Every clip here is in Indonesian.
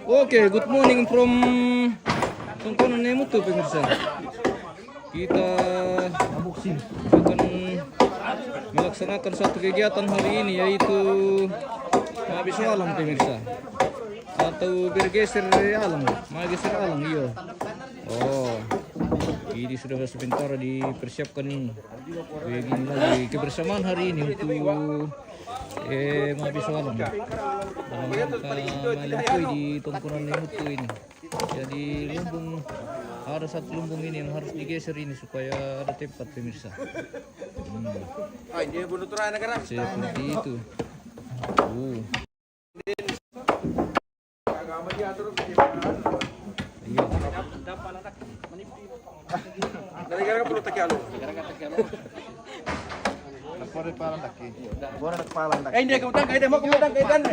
Oke, good morning from Tongkonan Nemutu pemirsa. Kita akan melaksanakan satu kegiatan hari ini, yaitu menghabis alam pemirsa, atau bergeser alam, menggeser alam. Iya. Oh, ini sudah sebentar dipersiapkan ini. Begini lagi kebersamaan hari ini untuk menghabis alam dalam rangka melimpui di Tongkonan Nemutu ini. Jadi ada satu lumbung ini yang harus digeser ini supaya ada tempat pemirsa. Seperti itu. Gara-gara perlu takialo. Hindi ka utang kay mo kumutang kay dan.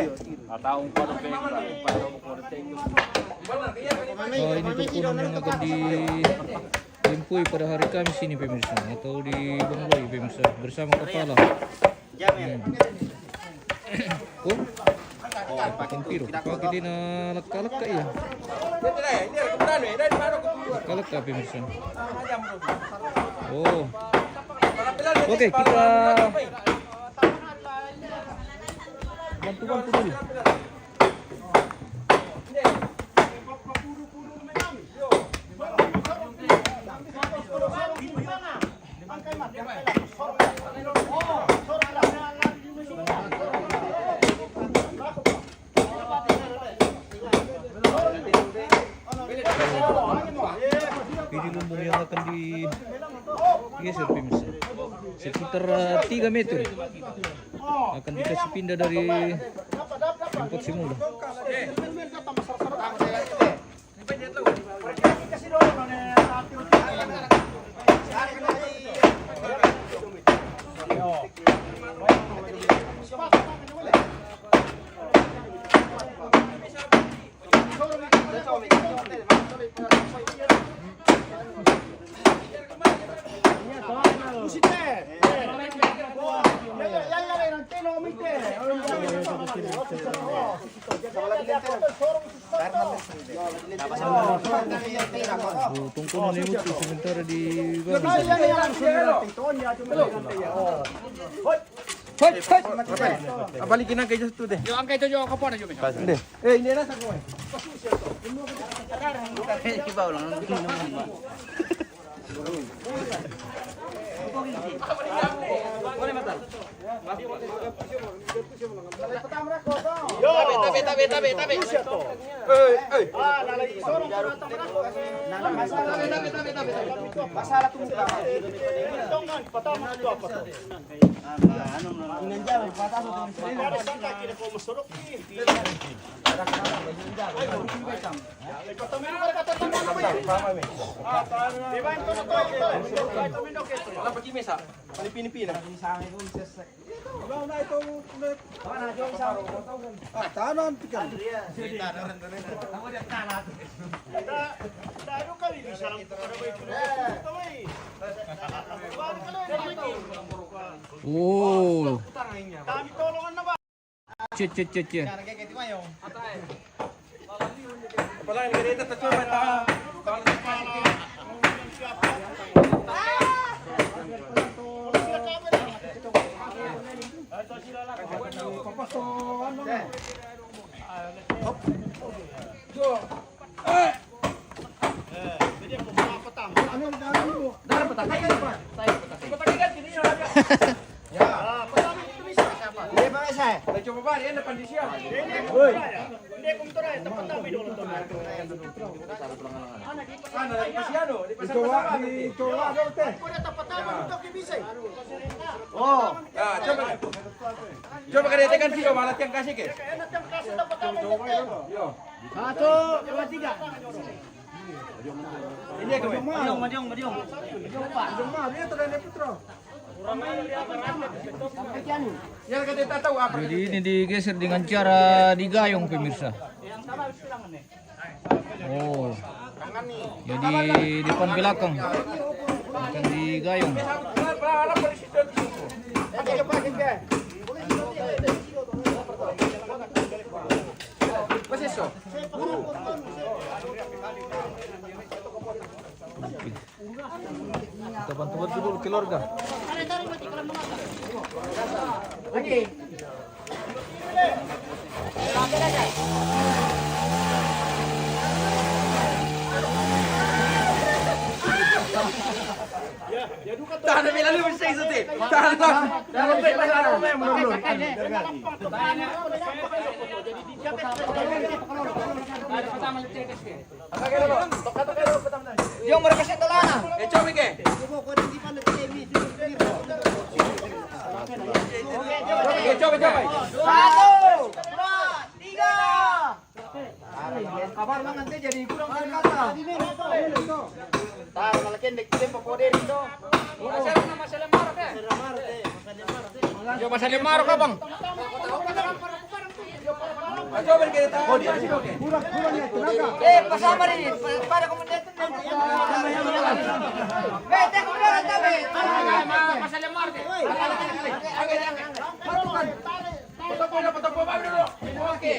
Oh, ini Tongkonan yang akan dilimpui pada hari Kamis ini pemirsa, atau dimulai pemirsa bersama kepala. Kumpiro, pagi din na nagkalak ka iya. Nagkalak ka pemirsa. Oh. Oke, kita bantu-bantu dulu. Ini lumbung yang akan digeser pemirsa, sekitar 3 meter akan dikasih pindah dari tempat semula. Tongkonan Nemutu sementara di Balikin na kay Justo de. Yo ang kayo yo kapon yo. Hindi. Hindi na sa ko. Ibaw lang ang naman. Tabi. Masalah tunggu. Pilipina. Tanon pikan. Oh. Cek. Pala ang ganito tatlo mata. Coba kada tekan sih malat yang kasih ke. Satu, dua, tiga. Ini ke. Madiong. Yang kada tahu apa. Jadi ini digeser dengan cara digayung pemirsa. Oh. Jadi depan belakang akan digayung. Eso. Kita bantu-bantu dulu keluarga. Tahan na bilang lumis sa isute. Tahan na. Tahan na menurun. Yung mereka sih telana. Coba ke. Coba. Satu, dua, tiga. Kabar banget deh jadi kurang kata. Tahu kalau kendek tempo kode itu. Masalah marok ya. Yo masalah marok abang. Coba ke tahan. Pasama ini pada kemudian itu. Bete kemudian tapi. Masalah marok. Potong dulu. Oke.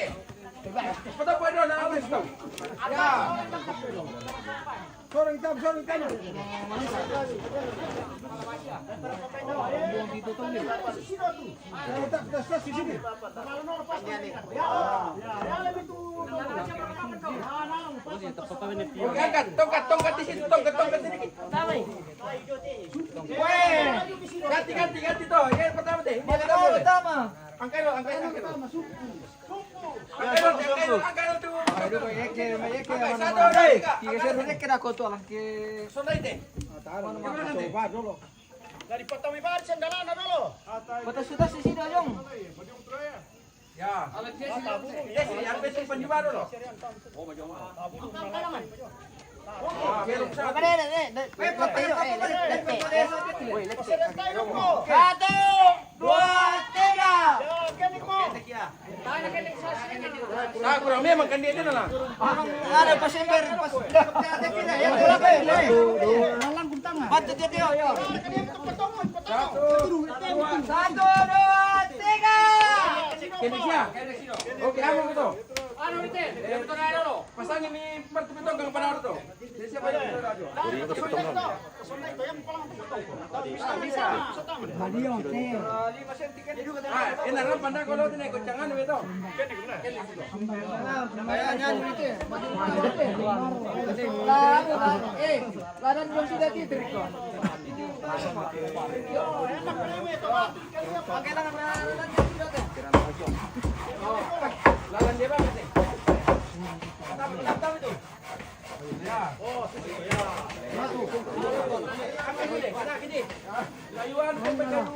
Potong dulu na awis to. Ya. Sorong hitam. Angkat, tongkat di situ, tongkat sedikit. Ganti toh. Ya pertama deh. Pertama. Angkat lo. Satu deh. Kira kau tuh lah ke. Sonai deh. Dari pertama ibarat sendalan dulu. Batas sudah sisi dong. Ya. Ya sini yang besok penjual dulu. Satu, dua, tiga. Nah, kurang memang kan dia lah. Ada pas ember, pas Patut dia yo. Satu, dua, tiga. Kenisnya. Oke, amo gitu. Pasangin ni pertubitong kang panaro to. Siapa yang radio? Enak kan pandang kalau tu naik jangan beto. Ladan belum sudah tidur. Lalan dia banget nih. Tahu itu. Ya. Oh, ya. Angkat dulu deh. Mana gini? Layuan pegang.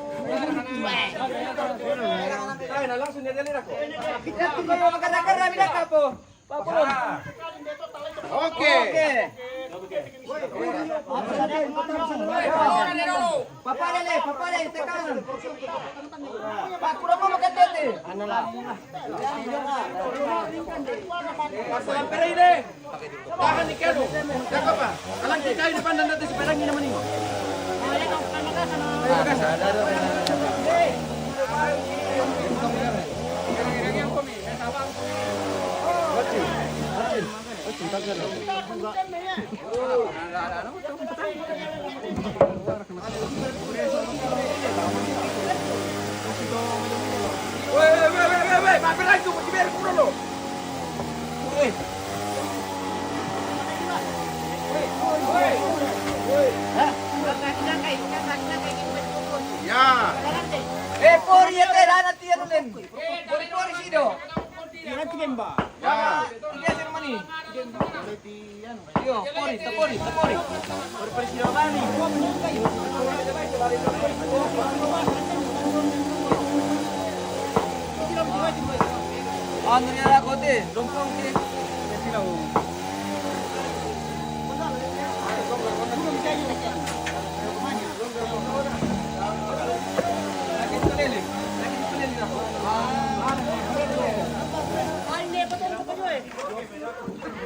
Nah, langsung dia lihat aku. Oke. Papale, tekan. Pak, kurang mau makan tete. Masalah pera ini. Tahan ikan lu. Jaga apa? Alang kita di depan dan nanti sepedang ini naman ini. Weh, mampir lagi tuh, biar aku dulu. Ya. Por ya te dan nanti ya tulen. Por sido. Yan timba. Ya, tiga sermani. Yo, pori. Por sido bani. Ano niya kote, dongkong ke.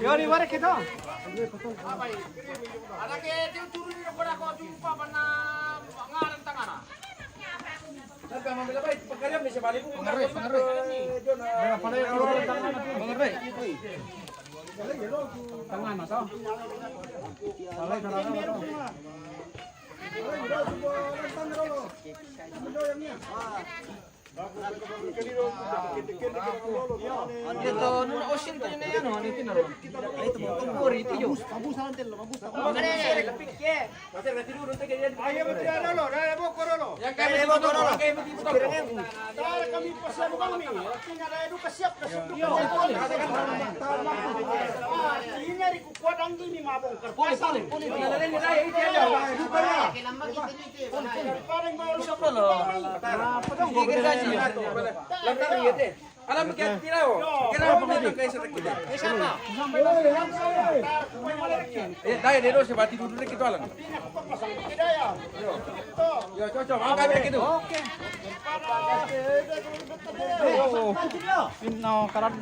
Yori, wala kita. Ada ke turun di depan aku jumpa mana ngarang tangara. Sampai mambil apa? Pengariam ni siapa lagi? Pengerai. Tangan mas oh. Salay sarana to. Ito, nung ocean ko yun na yan, ano yung tinaro? Ito mo, kumpuri, ito yun. Mabusahan din, mabusahan. Ayaw mo tiyan lo, ayaw mo korolo. Yan kaya mo dito, kaya mo dito. Tara kami pasyan kami. Tingala edu kasiap kasuk. Ini ri ku kuadang gini mabong Puli. Nalalain nila, ito yan. Parang mau Usap na lo. Gigil ka siya. Lantar iya deh. Alam mo kaya tiraw. Kaya mo dito kayo sa rakita. Siapa? Dahil dito si bati dulu kita alam. Yo, cocok. Ang kami gitu. Oke. Pino karat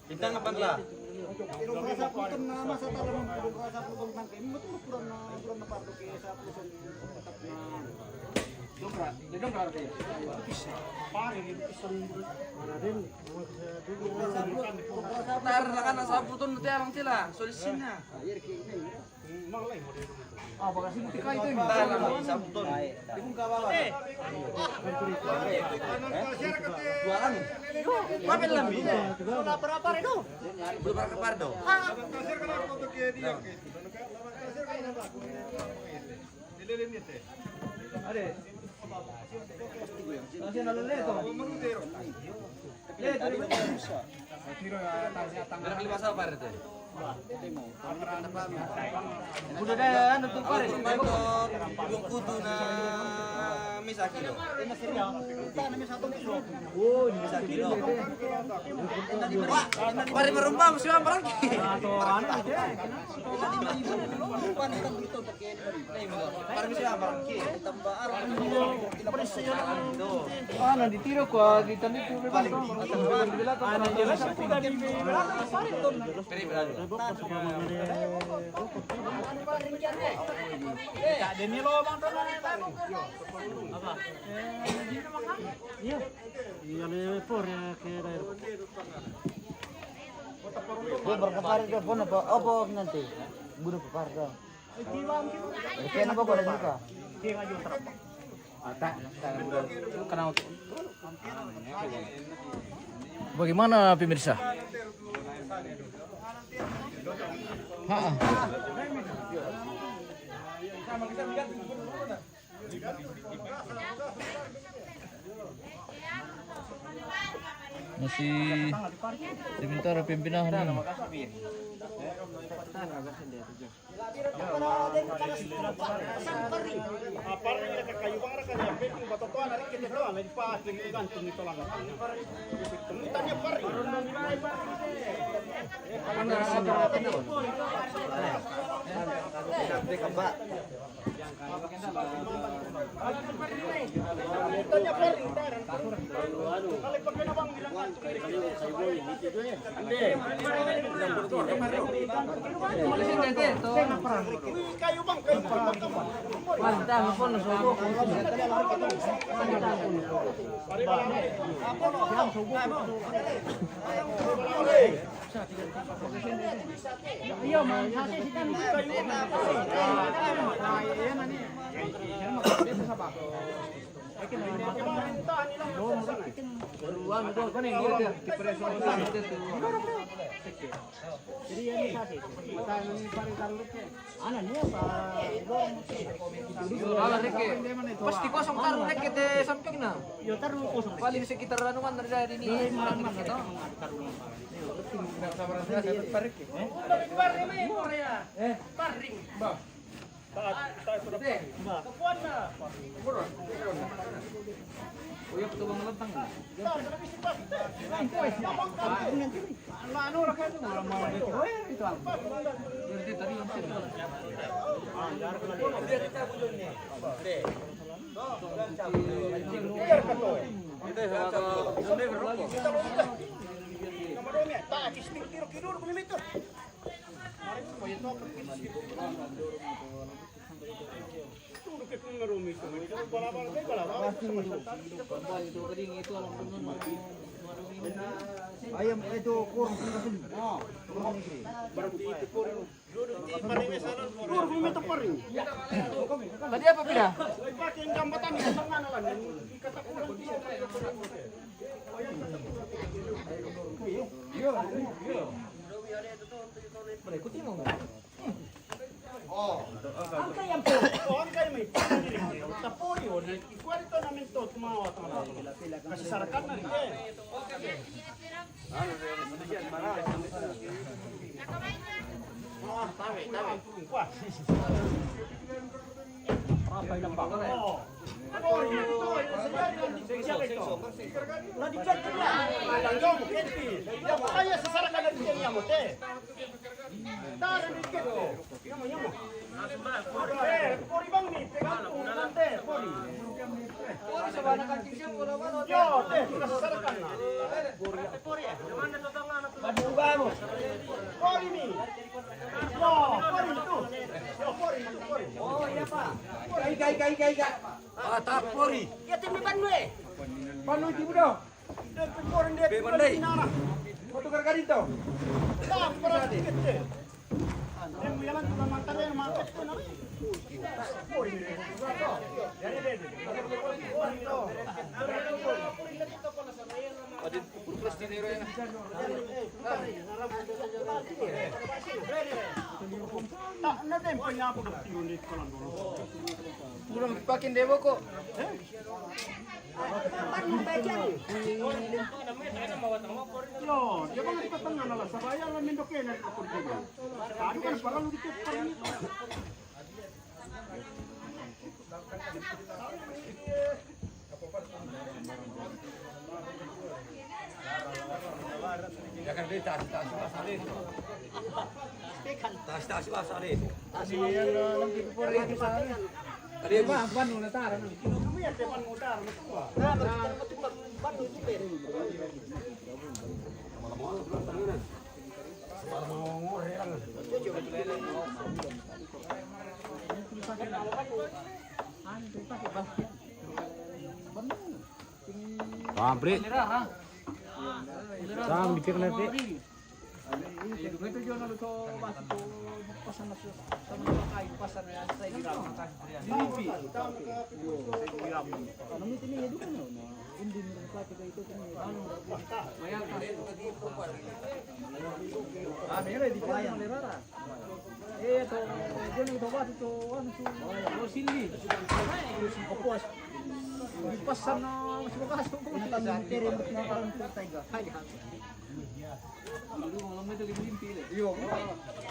Bintang apa lah? Tar lakan sapu tu nanti orang sila solusinya. Ah, bakasi buti ka ito. Sapu tu. Ibung kawawa. Jualan. Mapel lambi. Berapa redo? Berapa redo? Kasi nalaleto. Berapa lima sabar itu? Udah dah, nutup pare. Yung kudu na misa kilo. Oh, ini bisa kilo. Pare merumbang siya barang. Ato ano ito? Pare siya barang ki. Tambaan. Ah, nanditiro ko dito nito balik. Ah, nandiyan sa puga di nanti bunuh peparda. Kaya apa boleh juga? Bagaimana pemirsa? Masih sementara pimpinan ini. Pasti kosong taruh reket samping na. Paling sekitar anu kan dari ini. Uyak tuh bang lentang. Berarti tadi yang sini. Ayam itu kurang kasih. Tadi apa pindah? Belum pakai dewo kok. Pabrik. Sam dikir nanti.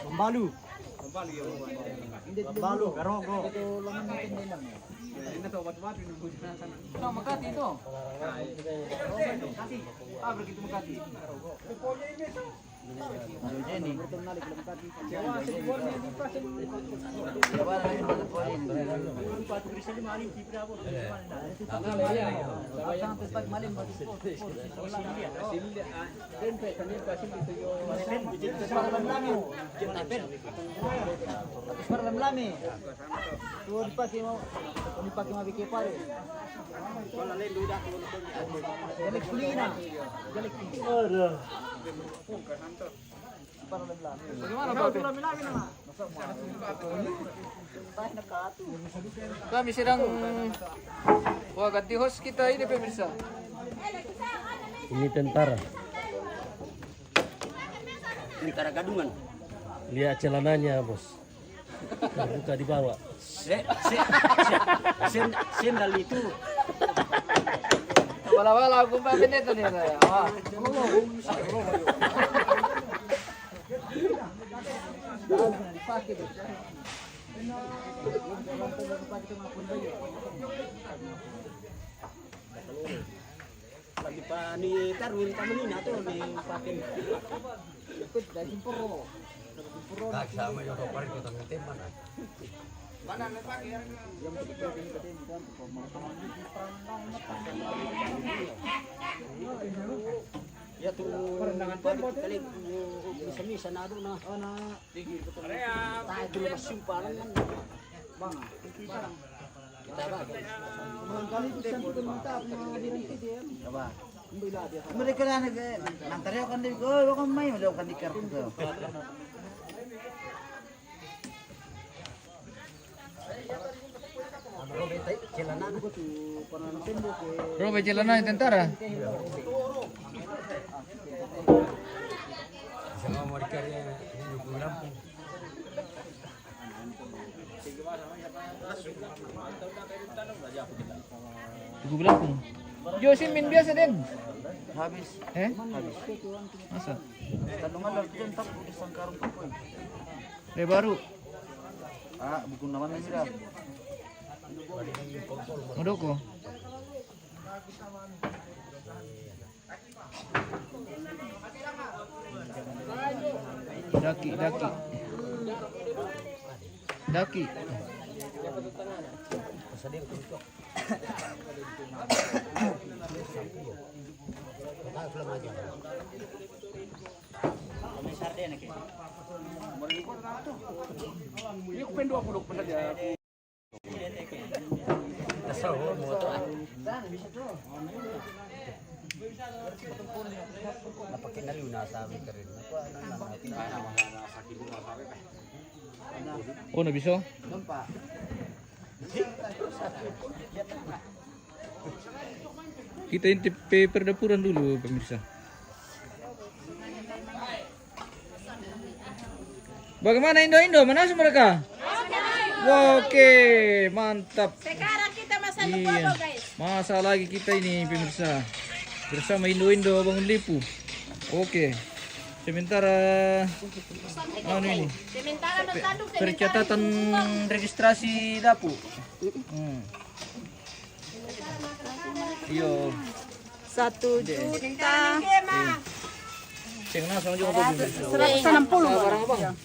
Pembalu. Pembalu, garogo. No, Makati itu. Ah, begitu Makati. Kami sedang wah ganti host kita ini pemirsa. Ini tentara. Tentara gadungan. Lihat celananya, Bos. Terbuka di bawah. Sendal itu. Wala-wala aku pakai itu nih saya. Wah. Lagi pa ni Tarwin kami ni nato ni pakin. Ikut dari Puro. Sama yung kaparin ko ng tema na. Ya tu perendangan kali misa-misa na doon na. Tayo tu lepas simpanan kan. Bang. Kita ba? Kali tu santi ko minta mga diniti dia. Ba. Mereka na nagantari ako kan ko, ko may daw kan dikar ko. Robe celana tentara. Sama mau dikarya hidup Lampung. Tugu Lampung. Josin min biasa din. Habis. Habis. Masa? Tanungan lang dyan tapos isang karong kapoy. Baru. Buku naman na sila. Modoko. Daki. Ini aku pengen 20 bener ya. Oh, na bisa? Kita intip perdapuran dulu, pemirsa. Bagaimana Indo? Mana mereka? Oke, mantap. Sekarang kita masak Iya, bobo, guys. masa lagi kita ini pemirsa bersama Indo Bangun Lipu. Oke, sementara ini Sementara mentanduk percatatan registrasi dapur. Iya, 1 juta saya kenal sama juga pemirsa. 160. Barang abang.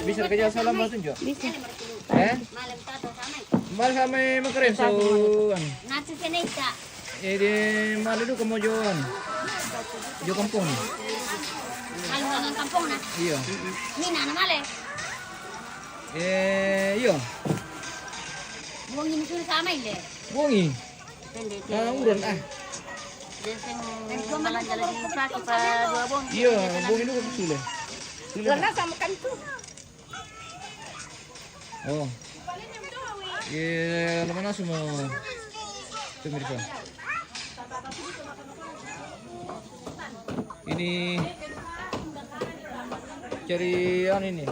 Bisa kerja salam bahasa tunjuk? Bisa. Malam Mal sama makarin so Nasi seneta. di malu itu kamu jualan jo kampung Kalau orang kampung na. iya Ni na male. iya Wong ini sudah sama ile. bongi urun Deseng jalan-jalan di kaki pa 2 bong. iya bongi itu sule Karena sama kan tu. oh mana semua pemirsa ini cari ini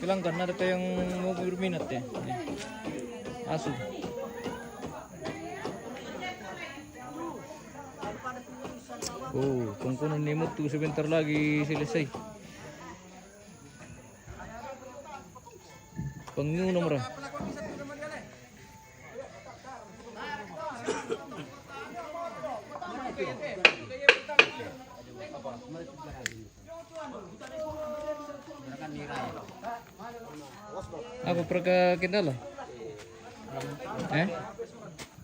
pelanggan ada yang mau berminat ya asu kongkonan nimut tuh sebentar lagi selesai pengu nomor apa perka kendala?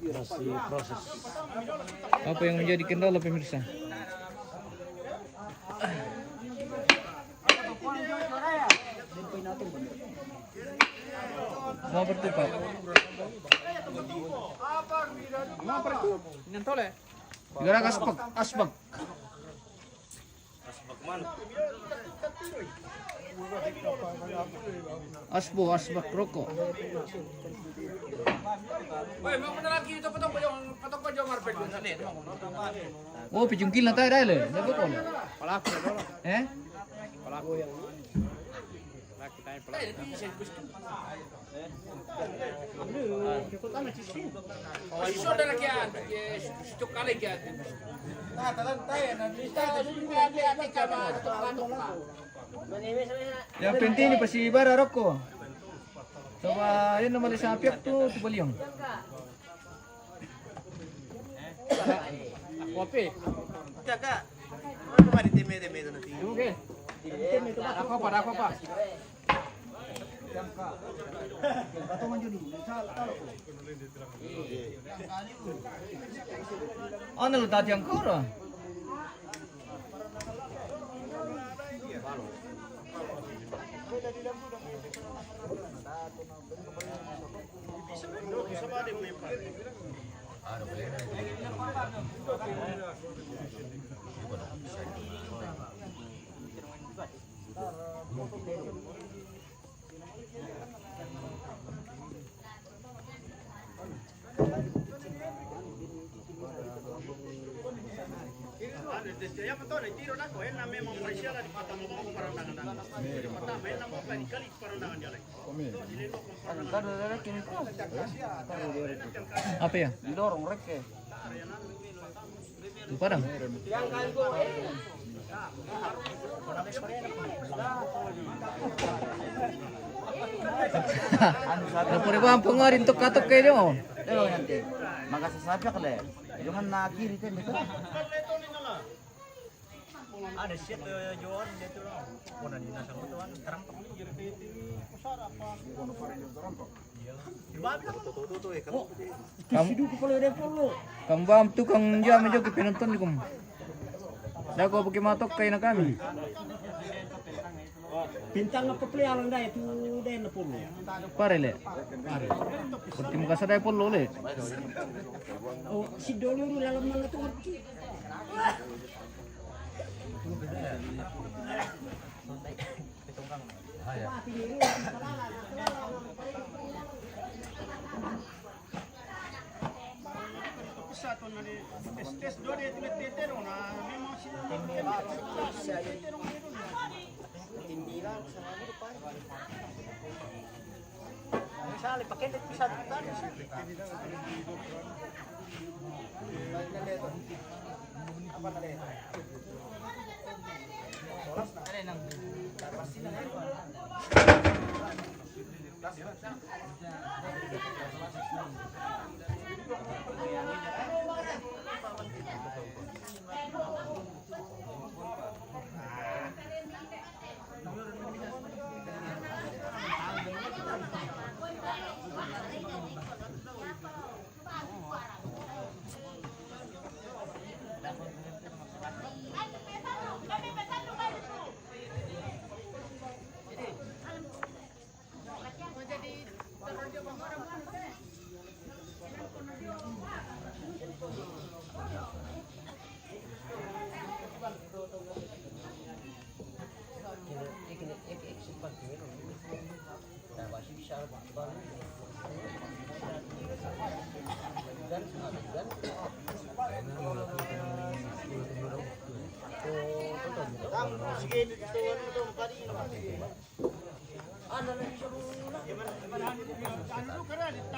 Masih proses. Apa yang menjadi kendala pemirsa? Mau bertukar? Gara asbak. Asbak rokok. Woi, mau bener lagi itu potong pojong marpet dun sana. Oh, pijungkil na tayo dahil eh. Nagot ko. Palaku ya dolo. Palaku yang laki tayo palaku. Oh, iso na kian. Sito kali kian. Tayo na lista sudah lihat kama tok. Yang penting ni pasi bara rokok. Coba yun naman sa apiak tu balyong. Kopi. Jaga. Ano ba dito may na tingin? Okay. Ako pa. Ano lo tadi ang koro? Apa ya? Didorong rek eh. Itu parang. Napuri ba ang pangarin to katok kayo mo? Pero nanti, magkasasabi ka le. Yung na kiri din dito. Ada shit jual dito lang. Kuna ni nasa mo tuan tarampak. Kambam tu kang jam jo pinonton kum. Dago bagi matok kay na kami. Bintang apa peliharaan dah itu dah na pulo. Pare le. Kurti mo kasaday polo le. Oh, si Dolo dalam mana tu? Ano